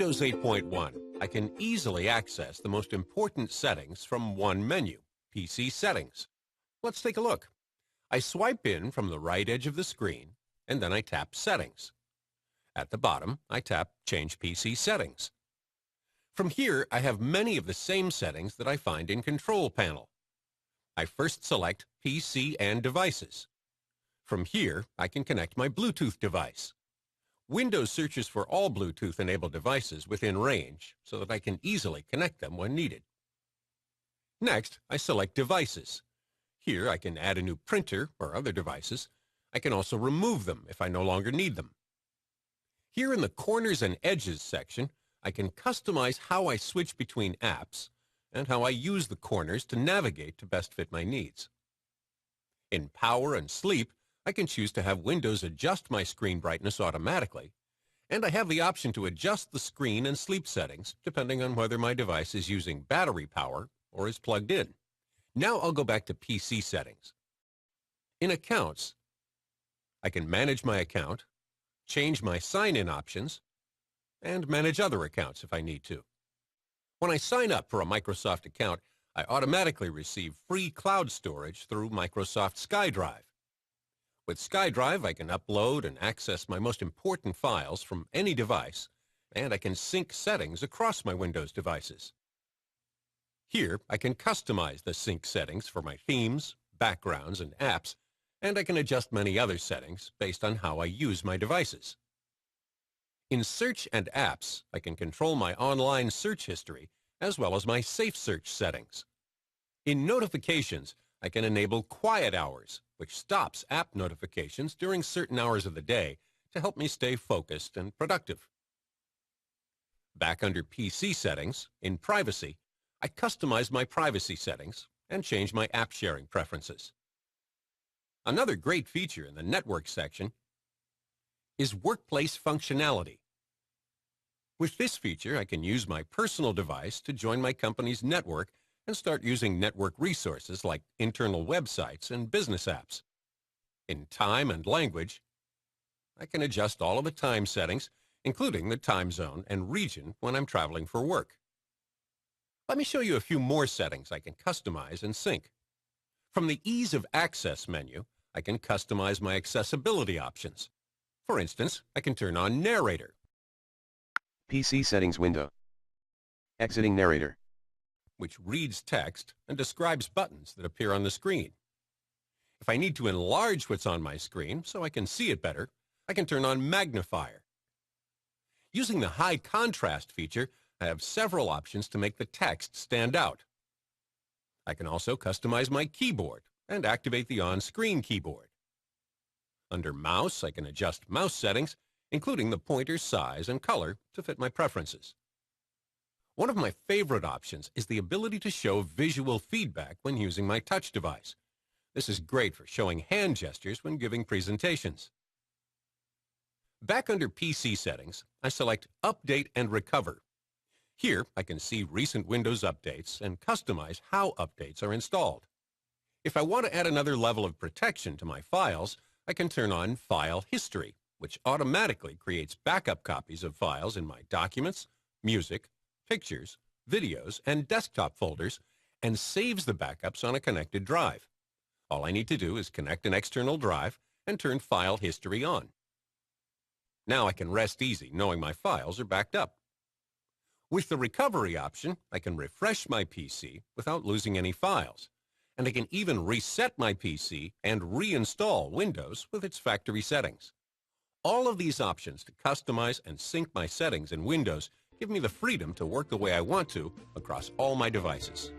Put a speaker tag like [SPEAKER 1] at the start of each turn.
[SPEAKER 1] Windows 8.1, I can easily access the most important settings from one menu, PC Settings. Let's take a look. I swipe in from the right edge of the screen, and then I tap Settings. At the bottom, I tap Change PC Settings. From here, I have many of the same settings that I find in Control Panel. I first select PC and Devices. From here, I can connect my Bluetooth device. Windows searches for all Bluetooth-enabled devices within range so that I can easily connect them when needed. Next, I select Devices. Here, I can add a new printer or other devices. I can also remove them if I no longer need them. Here in the Corners and Edges section, I can customize how I switch between apps and how I use the corners to navigate to best fit my needs. In Power and Sleep, I can choose to have Windows adjust my screen brightness automatically, and I have the option to adjust the screen and sleep settings depending on whether my device is using battery power or is plugged in. Now I'll go back to PC settings. In Accounts, I can manage my account, change my sign-in options, and manage other accounts if I need to. When I sign up for a Microsoft account, I automatically receive free cloud storage through Microsoft SkyDrive. With SkyDrive, I can upload and access my most important files from any device, and I can sync settings across my Windows devices. Here, I can customize the sync settings for my themes, backgrounds, and apps, and I can adjust many other settings based on how I use my devices. In Search and Apps, I can control my online search history as well as my Safe Search settings. In Notifications, I can enable Quiet Hours, which stops app notifications during certain hours of the day to help me stay focused and productive. Back under PC Settings, in Privacy, I customize my privacy settings and change my app sharing preferences. Another great feature in the Network section is Workplace functionality. With this feature, I can use my personal device to join my company's network and start using network resources like internal websites and business apps. In Time and Language, I can adjust all of the time settings, including the time zone and region when I'm traveling for work. Let me show you a few more settings I can customize and sync. From the Ease of Access menu, I can customize my accessibility options. For instance, I can turn on Narrator.
[SPEAKER 2] PC Settings window. Exiting Narrator.
[SPEAKER 1] Which reads text and describes buttons that appear on the screen. If I need to enlarge what's on my screen so I can see it better, I can turn on Magnifier. Using the High Contrast feature, I have several options to make the text stand out. I can also customize my keyboard and activate the on-screen keyboard. Under Mouse, I can adjust mouse settings, including the pointer size and color to fit my preferences. One of my favorite options is the ability to show visual feedback when using my touch device. This is great for showing hand gestures when giving presentations. Back under PC Settings, I select Update and Recover. Here, I can see recent Windows updates and customize how updates are installed. If I want to add another level of protection to my files, I can turn on File History, which automatically creates backup copies of files in my Documents, Music, Pictures, Videos, and Desktop folders, and saves the backups on a connected drive. All I need to do is connect an external drive and turn File History on. Now I can rest easy knowing my files are backed up. With the Recovery option, I can refresh my PC without losing any files, and I can even reset my PC and reinstall Windows with its factory settings. All of these options to customize and sync my settings in Windows give me the freedom to work the way I want to across all my devices.